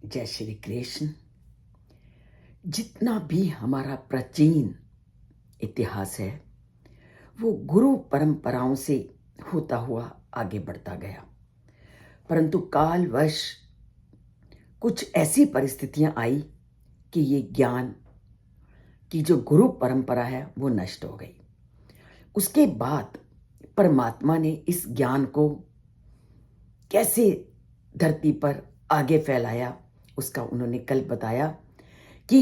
जय श्री कृष्ण। जितना भी हमारा प्राचीन इतिहास है वो गुरु परंपराओं से होता हुआ आगे बढ़ता गया, परंतु कालवश कुछ ऐसी परिस्थितियां आई कि ये ज्ञान की जो गुरु परंपरा है वो नष्ट हो गई। उसके बाद परमात्मा ने इस ज्ञान को कैसे धरती पर आगे फैलाया, उसका उन्होंने कल बताया कि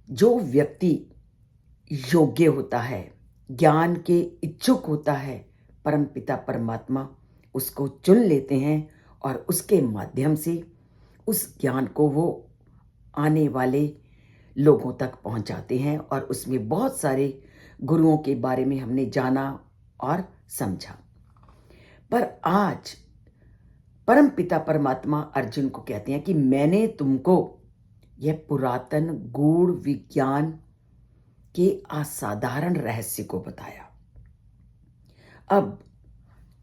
जो व्यक्ति योग्य होता है, ज्ञान के इच्छुक होता है, परमपिता परमात्मा उसको चुन लेते हैं और उसके माध्यम से उस ज्ञान को वो आने वाले लोगों तक पहुंचाते हैं। और उसमें बहुत सारे गुरुओं के बारे में हमने जाना और समझा। पर आज परमपिता परमात्मा अर्जुन को कहते हैं कि मैंने तुमको यह पुरातन गूढ़ विज्ञान के असाधारण रहस्य को बताया। अब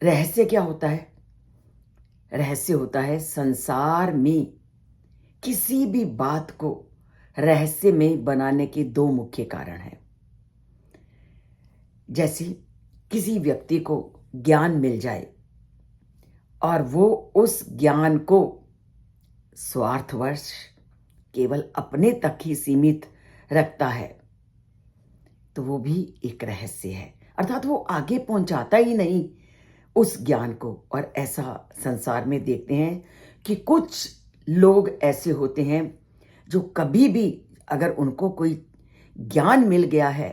रहस्य क्या होता है? रहस्य होता है संसार में किसी भी बात को रहस्य में बनाने के दो मुख्य कारण हैं। जैसे किसी व्यक्ति को ज्ञान मिल जाए और वो उस ज्ञान को स्वार्थवश केवल अपने तक ही सीमित रखता है, तो वो भी एक रहस्य है, अर्थात वो आगे पहुंचाता ही नहीं उस ज्ञान को। और ऐसा संसार में देखते हैं कि कुछ लोग ऐसे होते हैं जो कभी भी अगर उनको कोई ज्ञान मिल गया है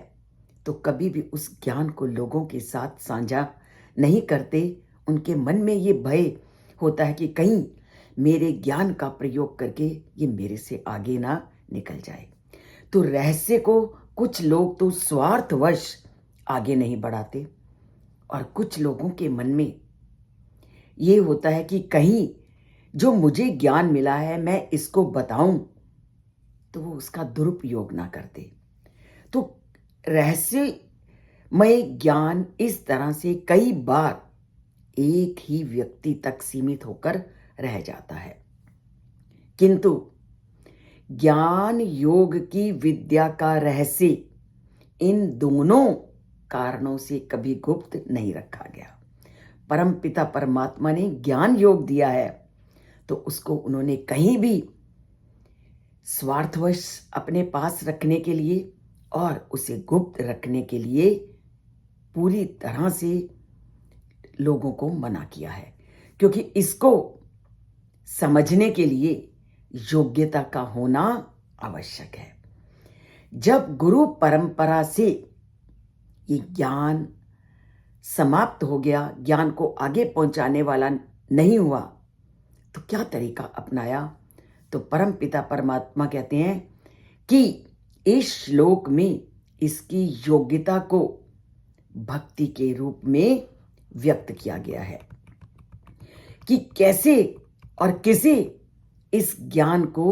तो कभी भी उस ज्ञान को लोगों के साथ साझा नहीं करते। उनके मन में ये भय होता है कि कहीं मेरे ज्ञान का प्रयोग करके ये मेरे से आगे ना निकल जाए। तो रहस्य को कुछ लोग तो स्वार्थवश आगे नहीं बढ़ाते और कुछ लोगों के मन में ये होता है कि कहीं जो मुझे ज्ञान मिला है मैं इसको बताऊं तो वो उसका दुरुपयोग ना करते। तो रहस्यमय ज्ञान इस तरह से कई बार एक ही व्यक्ति तक सीमित होकर रह जाता है, किंतु ज्ञान योग की विद्या का रहस्य इन दोनों कारणों से कभी गुप्त नहीं रखा गया। परम पिता परमात्मा ने ज्ञान योग दिया है तो उसको उन्होंने कहीं भी स्वार्थवश अपने पास रखने के लिए और उसे गुप्त रखने के लिए पूरी तरह से लोगों को मना किया है, क्योंकि इसको समझने के लिए योग्यता का होना आवश्यक है। जब गुरु परंपरा से ये ज्ञान समाप्त हो गया, ज्ञान को आगे पहुंचाने वाला नहीं हुआ, तो क्या तरीका अपनाया? तो परम पिता परमात्मा कहते हैं कि इस श्लोक में इसकी योग्यता को भक्ति के रूप में व्यक्त किया गया है कि कैसे और किसे इस ज्ञान को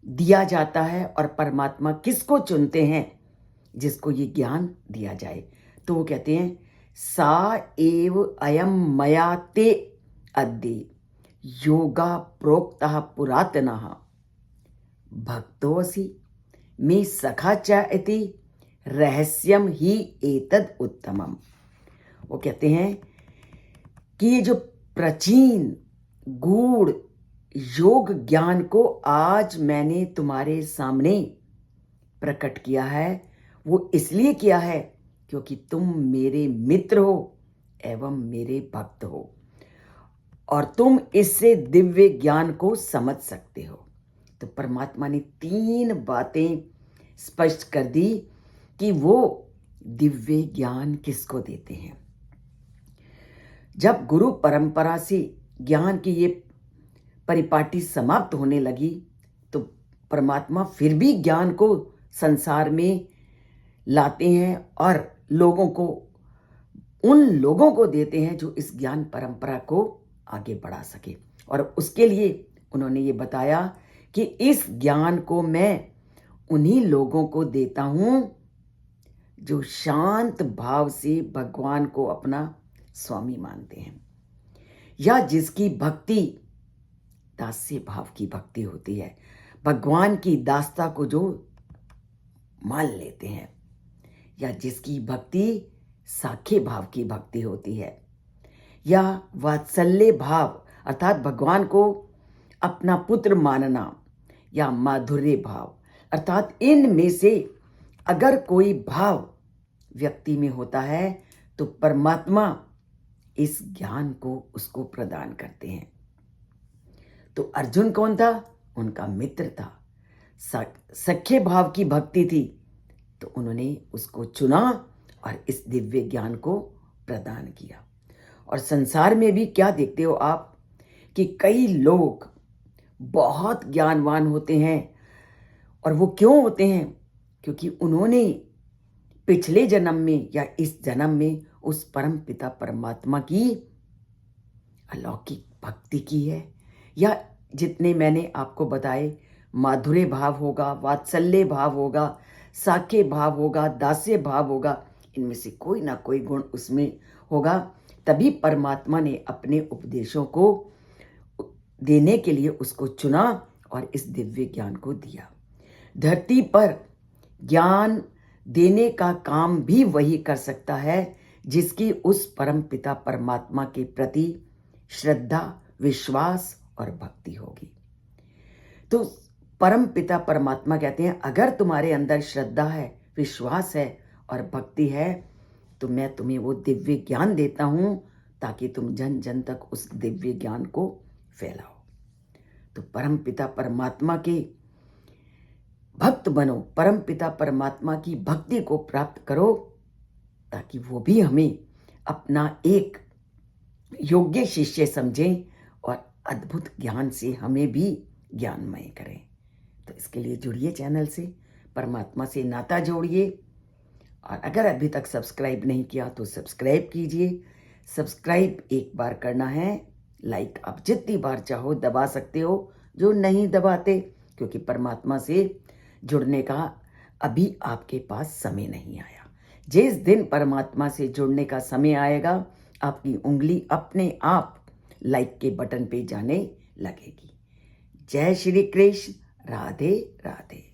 दिया जाता है और परमात्मा किसको चुनते हैं जिसको ये ज्ञान दिया जाए। तो वो कहते हैं सा एव अयम मया ते अद्य योगा प्रोक्तः पुरातनः भक्तोऽसि मे सखा च इति रहस्यम ही एतद उत्तमम। वो कहते हैं कि ये जो प्राचीन गूढ़ योग ज्ञान को आज मैंने तुम्हारे सामने प्रकट किया है, वो इसलिए किया है क्योंकि तुम मेरे मित्र हो एवं मेरे भक्त हो और तुम इससे दिव्य ज्ञान को समझ सकते हो। तो परमात्मा ने तीन बातें स्पष्ट कर दी कि वो दिव्य ज्ञान किसको देते हैं। जब गुरु परंपरा से ज्ञान की ये परिपाटी समाप्त होने लगी तो परमात्मा फिर भी ज्ञान को संसार में लाते हैं और लोगों को, उन लोगों को देते हैं जो इस ज्ञान परंपरा को आगे बढ़ा सके। और उसके लिए उन्होंने ये बताया कि इस ज्ञान को मैं उन्हीं लोगों को देता हूं जो शांत भाव से भगवान को अपना स्वामी मानते हैं या जिसकी भक्ति दास्य भाव की भक्ति होती है। भगवान की दास्ता को जो मान लेते हैं, या जिसकी भक्ति साखे भाव की भक्ति होती है, या वात्सल्य भाव अर्थात भगवान को अपना पुत्र मानना, या माधुर्य भाव अर्थात इनमें से अगर कोई भाव व्यक्ति में होता है तो परमात्मा इस ज्ञान को उसको प्रदान करते हैं। तो अर्जुन कौन था? उनका मित्र था। सख्य भाव की भक्ति थी तो उन्होंने उसको चुना और इस दिव्य ज्ञान को प्रदान किया। और संसार में भी क्या देखते हो आप कि कई लोग बहुत ज्ञानवान होते हैं। और वो क्यों होते हैं? क्योंकि उन्होंने पिछले जन्म में या इस जन्म में उस परम पिता परमात्मा की अलौकिक भक्ति की है। या जितने मैंने आपको बताए, माधुर्य भाव होगा, वात्सल्य भाव होगा, साखे भाव होगा, दास्य भाव होगा, इनमें से कोई ना कोई गुण उसमें होगा। तभी परमात्मा ने अपने उपदेशों को देने के लिए उसको चुना और इस दिव्य ज्ञान को दिया। धरती पर ज्ञान देने का काम भी वही कर सकता है जिसकी उस परम पिता परमात्मा के प्रति श्रद्धा, विश्वास और भक्ति होगी। तो परम पिता परमात्मा कहते हैं, अगर तुम्हारे अंदर श्रद्धा है, विश्वास है और भक्ति है तो मैं तुम्हें वो दिव्य ज्ञान देता हूं ताकि तुम जन जन तक उस दिव्य ज्ञान को फैलाओ। तो परम पिता परमात्मा के भक्त बनो, परम पिता परमात्मा की भक्ति को प्राप्त करो ताकि वो भी हमें अपना एक योग्य शिष्य समझें और अद्भुत ज्ञान से हमें भी ज्ञानमय करें। तो इसके लिए जुड़िए चैनल से, परमात्मा से नाता जोड़िए। और अगर अभी तक सब्सक्राइब नहीं किया तो सब्सक्राइब कीजिए। सब्सक्राइब एक बार करना है, लाइक आप जितनी बार चाहो दबा सकते हो, जो नहीं दबाते, क्योंकि परमात्मा से जुड़ने का अभी आपके पास समय नहीं आया। जिस दिन परमात्मा से जुड़ने का समय आएगा, आपकी उंगली अपने आप लाइक के बटन पे जाने लगेगी। जय श्री कृष्ण, राधे राधे।